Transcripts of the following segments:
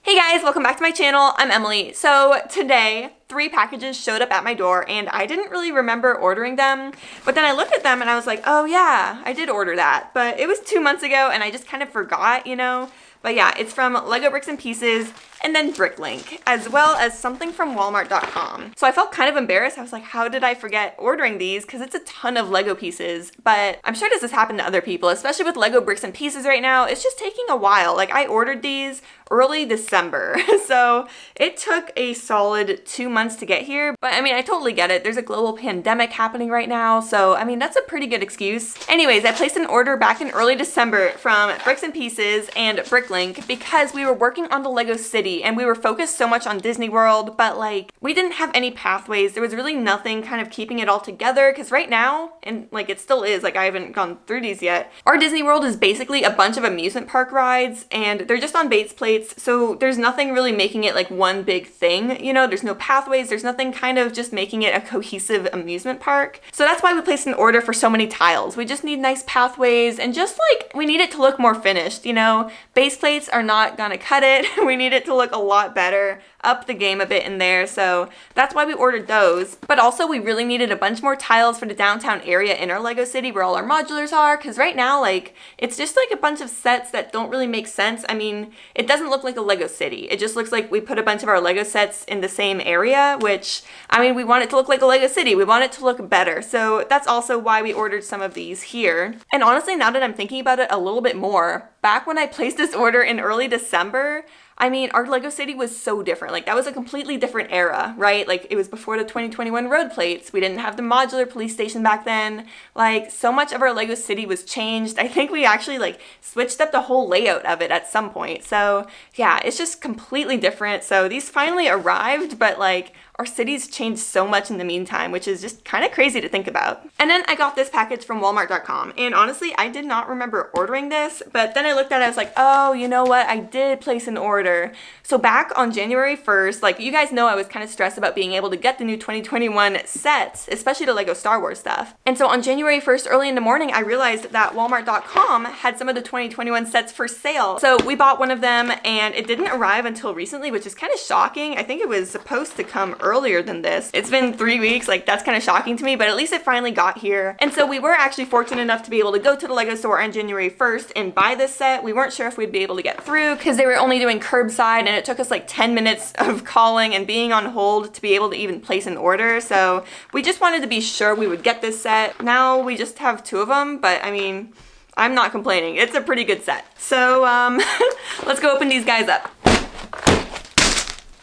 Hey guys, welcome back to my channel. I'm Emily. So today, 3 packages showed up at my door and I didn't really remember ordering them, but then I looked at them and I was like, oh yeah, I did order that, but it was 2 months ago and I just kind of forgot, But yeah, it's from Lego Bricks and Pieces and then Bricklink, as well as something from Walmart.com. So I felt kind of embarrassed. I was like, how did I forget ordering these? Because it's a ton of Lego pieces, but I'm sure this has happened to other people, especially with Lego Bricks and Pieces right now. It's just taking a while. Like I ordered these early December, so it took a solid 2 months to get here. But I mean, I totally get it. There's a global pandemic happening right now, so I mean, that's a pretty good excuse. Anyways, I placed an order back in early December from Bricks and Pieces and Bricklink because we were working on the Lego City and we were focused so much on Disney World, but like we didn't have any pathways. There was really nothing kind of keeping it all together because right now, and like it still is, like I haven't gone through these yet, our Disney World is basically a bunch of amusement park rides and they're just on base plates, so there's nothing really making it like one big thing, there's no pathways, there's nothing kind of just making it a cohesive amusement park. So that's why we placed an order for so many tiles. We just need nice pathways and just like we need it to look more finished, Base plates are not gonna cut it. We need it to look a lot better, up the game a bit in there, so that's why we ordered those. But also we really needed a bunch more tiles for the downtown area in our Lego City where all our modulars are, because right now like it's just like a bunch of sets that don't really make sense. I mean, it doesn't look like a Lego City. It just looks like we put a bunch of our Lego sets in the same area, which, I mean, we want it to look like a Lego City. We want it to look better, so that's also why we ordered some of these here. And honestly, now that I'm thinking about it a little bit more, back when I placed this order in early December, I mean, our Lego City was so different. Like, that was a completely different era, right? Like, it was before the 2021 road plates. We didn't have the modular police station back then. Like, so much of our Lego City was changed. I think we actually, like, switched up the whole layout of it at some point. So, yeah, it's just completely different. So, these finally arrived, but, like, our city's changed so much in the meantime, which is just kind of crazy to think about. And then I got this package from Walmart.com, and honestly, I did not remember ordering this, but then I looked at it, I was like, oh, you know what? I did place an order. So back on January 1st, like you guys know, I was kind of stressed about being able to get the new 2021 sets, especially the Lego Star Wars stuff. And so on January 1st, early in the morning, I realized that Walmart.com had some of the 2021 sets for sale. So we bought one of them, and it didn't arrive until recently, which is kind of shocking. I think it was supposed to come earlier than this. It's been 3 weeks, like that's kind of shocking to me, but at least it finally got here. And so we were actually fortunate enough to be able to go to the Lego store on January 1st and buy this set. We weren't sure if we'd be able to get through because they were only doing curbside, and it took us like 10 minutes of calling and being on hold to be able to even place an order. So we just wanted to be sure we would get this set. Now we just have 2 of them, but I mean, I'm not complaining. It's a pretty good set. So let's go open these guys up.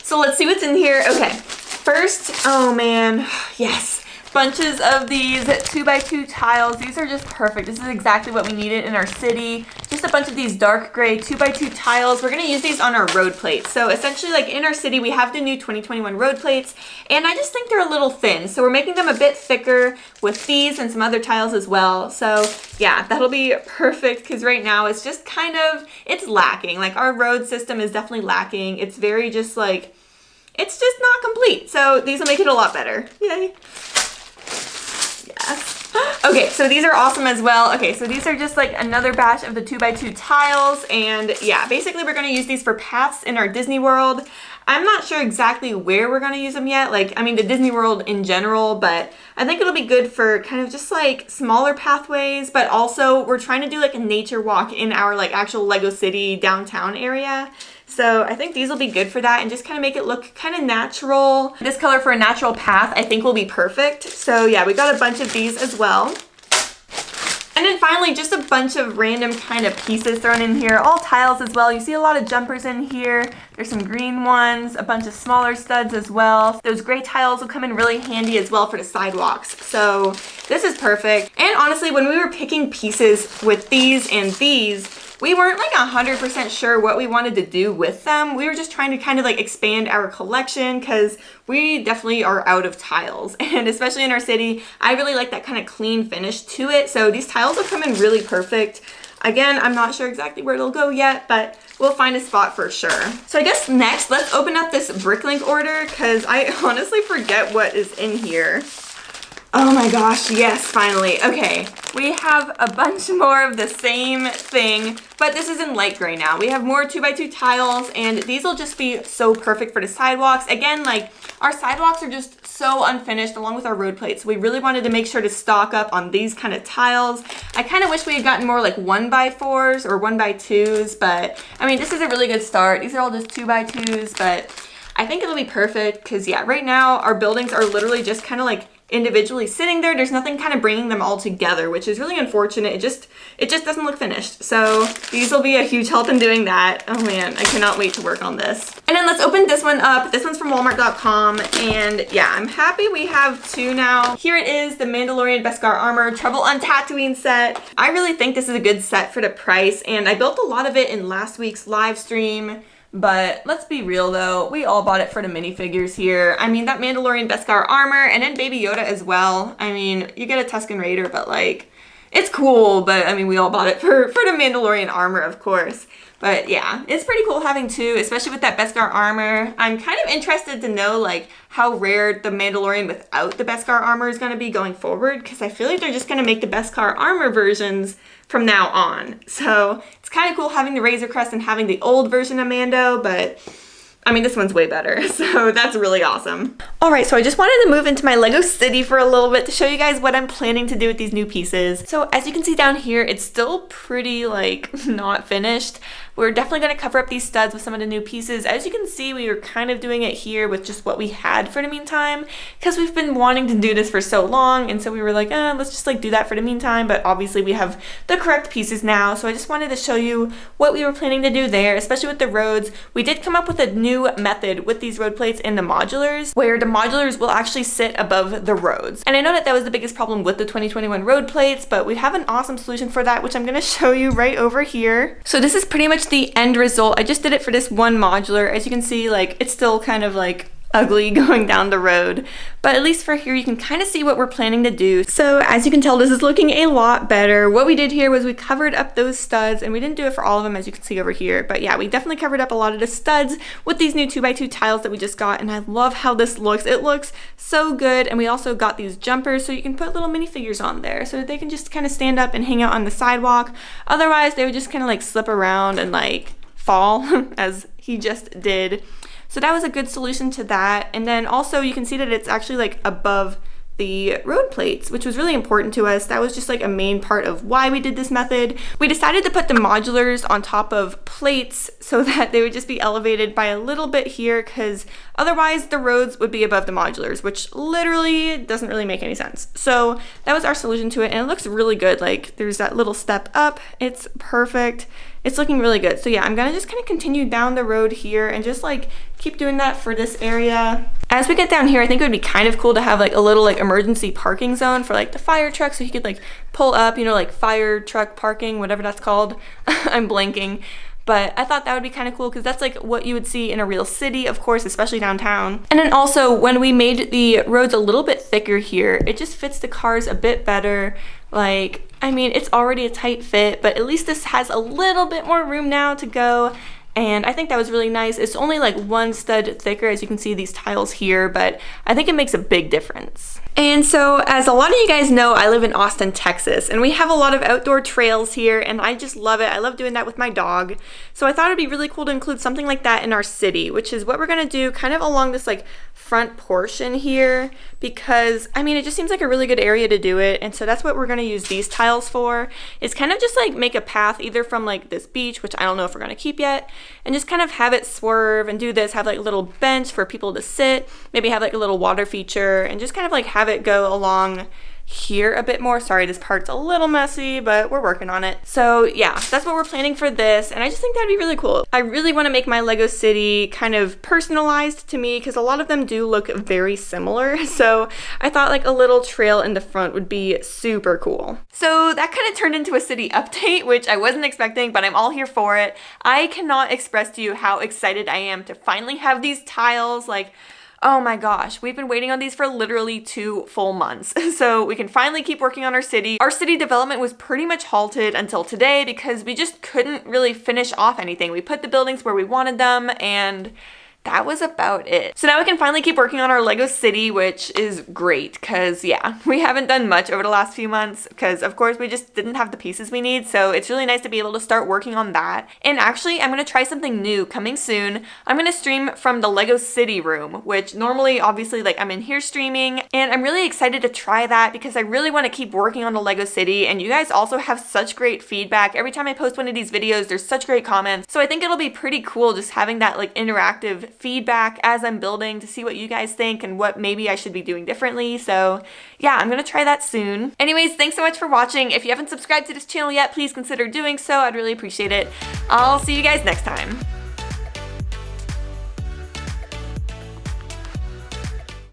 So let's see what's in here. Okay. First, oh man, yes, bunches of these 2x2 tiles. These are just perfect. This is exactly what we needed in our city. Just a bunch of these dark gray 2x2 tiles. We're gonna use these on our road plates. So essentially, like in our city, we have the new 2021 road plates, and I just think they're a little thin. So we're making them a bit thicker with these and some other tiles as well. So yeah, that'll be perfect because right now it's just kind of, it's lacking. Like our road system is definitely lacking. It's very just like, it's just not complete. So these will make it a lot better. Yay. Yes. Okay, so these are awesome as well. Okay, so these are just like another batch of the 2x2 tiles. And yeah, basically we're gonna use these for paths in our Disney World. I'm not sure exactly where we're gonna use them yet. Like, I mean, the Disney World in general, but I think it'll be good for kind of just like smaller pathways, but also we're trying to do like a nature walk in our like actual Lego City downtown area. So I think these will be good for that and just kind of make it look kind of natural. This color for a natural path I think will be perfect. So yeah, we got a bunch of these as well. And then finally, just a bunch of random kind of pieces thrown in here, all tiles as well. You see a lot of jumpers in here. There's some green ones, a bunch of smaller studs as well. Those gray tiles will come in really handy as well for the sidewalks. So this is perfect. And honestly, when we were picking pieces with these and these, we weren't like 100% sure what we wanted to do with them. We were just trying to kind of like expand our collection because we definitely are out of tiles. And especially in our city, I really like that kind of clean finish to it. So these tiles will come in really perfect. Again, I'm not sure exactly where it'll go yet, but we'll find a spot for sure. So I guess next, let's open up this Bricklink order because I honestly forget what is in here. Oh my gosh, yes, finally. Okay, we have a bunch more of the same thing, but this is in light gray now. We have more 2x2 tiles, and these will just be so perfect for the sidewalks. Again, like, our sidewalks are just so unfinished along with our road plates. We really wanted to make sure to stock up on these kind of tiles. I kind of wish we had gotten more like 1x4s or 1x2s, but I mean, this is a really good start. These are all just 2x2s, but I think it'll be perfect because yeah, right now our buildings are literally just kind of like individually sitting there. There's nothing kind of bringing them all together, which is really unfortunate. It just doesn't look finished. So these will be a huge help in doing that. Oh man, I cannot wait to work on this. And then let's open this one up. This one's from Walmart.com, and yeah, I'm happy we have two now. Here it is, the Mandalorian Beskar Armor Trouble on Tatooine set. I really think this is a good set for the price, and I built a lot of it in last week's live stream. But let's be real though, we all bought it for the minifigures here. I mean, that Mandalorian Beskar armor and then Baby Yoda as well. I mean, you get a Tusken Raider, but like, it's cool, but I mean, we all bought it for the Mandalorian armor, of course. But yeah, it's pretty cool having two, especially with that Beskar armor. I'm kind of interested to know like how rare the Mandalorian without the Beskar armor is gonna be going forward, because I feel like they're just gonna make the Beskar armor versions from now on. So it's kind of cool having the Razor Crest and having the old version of Mando, but I mean, this one's way better, so that's really awesome. All right, so I just wanted to move into my Lego city for a little bit to show you guys what I'm planning to do with these new pieces. So as you can see down here, it's still pretty like not finished. We're definitely going to cover up these studs with some of the new pieces. As you can see, we were kind of doing it here with just what we had for the meantime, because we've been wanting to do this for so long, and so we were like, let's just like do that for the meantime. But obviously we have the correct pieces now, so I just wanted to show you what we were planning to do there, especially with the roads. We did come up with a new method with these road plates in the modulars, where the modulars will actually sit above the roads. And I know that was the biggest problem with the 2021 road plates, but we have an awesome solution for that, which I'm going to show you right over here. So this is pretty much the end result. I just did it for this one modular. As you can see, like, it's still kind of like ugly going down the road, but at least for here you can kind of see what we're planning to do. So as you can tell, this is looking a lot better. What we did here was we covered up those studs, and we didn't do it for all of them, as you can see over here, but yeah, we definitely covered up a lot of the studs with these new 2x2 tiles that we just got, and I love how this looks. It looks so good. And we also got these jumpers so you can put little minifigures on there so that they can just kind of stand up and hang out on the sidewalk. Otherwise they would just kind of like slip around and like fall as he just did. So that was a good solution to that. And then also you can see that it's actually like above the road plates, which was really important to us. That was just like a main part of why we did this method. We decided to put the modulars on top of plates so that they would just be elevated by a little bit here, because otherwise the roads would be above the modulars, which literally doesn't really make any sense. So that was our solution to it, and it looks really good. Like, there's that little step up. It's perfect. It's looking really good. So yeah, I'm gonna just kind of continue down the road here and just like keep doing that for this area. As we get down here, I think it would be kind of cool to have like a little like emergency parking zone for like the fire truck, so he could like pull up, you know, like fire truck parking, whatever that's called. I'm blanking. But I thought that would be kind of cool, because that's like what you would see in a real city, of course, especially downtown. And then also when we made the roads a little bit thicker here, it just fits the cars a bit better. Like, I mean, it's already a tight fit, but at least this has a little bit more room now to go. And I think that was really nice. It's only like one stud thicker, as you can see these tiles here, but I think it makes a big difference. And so, as a lot of you guys know, I live in Austin, Texas, and we have a lot of outdoor trails here, and I just love it. I love doing that with my dog. So I thought it'd be really cool to include something like that in our city, which is what we're gonna do kind of along this like front portion here, because I mean, it just seems like a really good area to do it. And so that's what we're gonna use these tiles for, is kind of just like make a path either from like this beach, which I don't know if we're gonna keep yet, and just kind of have it swerve and do this, have like a little bench for people to sit, maybe have like a little water feature, and just kind of like have it go along here a bit more. Sorry, this part's a little messy, but we're working on it. So yeah, that's what we're planning for this, and I just think that'd be really cool. I really want to make my Lego city kind of personalized to me, because a lot of them do look very similar. So I thought like a little trail in the front would be super cool. So that kind of turned into a city update, which I wasn't expecting, but I'm all here for it. I cannot express to you how excited I am to finally have these tiles. Like, oh my gosh, we've been waiting on these for literally 2 full months. So we can finally keep working on our city. Our city development was pretty much halted until today because we just couldn't really finish off anything. We put the buildings where we wanted them, and that was about it. So now we can finally keep working on our Lego city, which is great because yeah, we haven't done much over the last few months because of course we just didn't have the pieces we need. So it's really nice to be able to start working on that. And actually I'm going to try something new coming soon. I'm going to stream from the Lego city room, which normally obviously like I'm in here streaming, and I'm really excited to try that because I really want to keep working on the Lego city, and you guys also have such great feedback. Every time I post one of these videos, there's such great comments. So I think it'll be pretty cool just having that like interactive feedback as I'm building to see what you guys think and what maybe I should be doing differently. So yeah, I'm gonna try that soon. Anyways, thanks so much for watching. If you haven't subscribed to this channel yet, please consider doing so. I'd really appreciate it. I'll see you guys next time.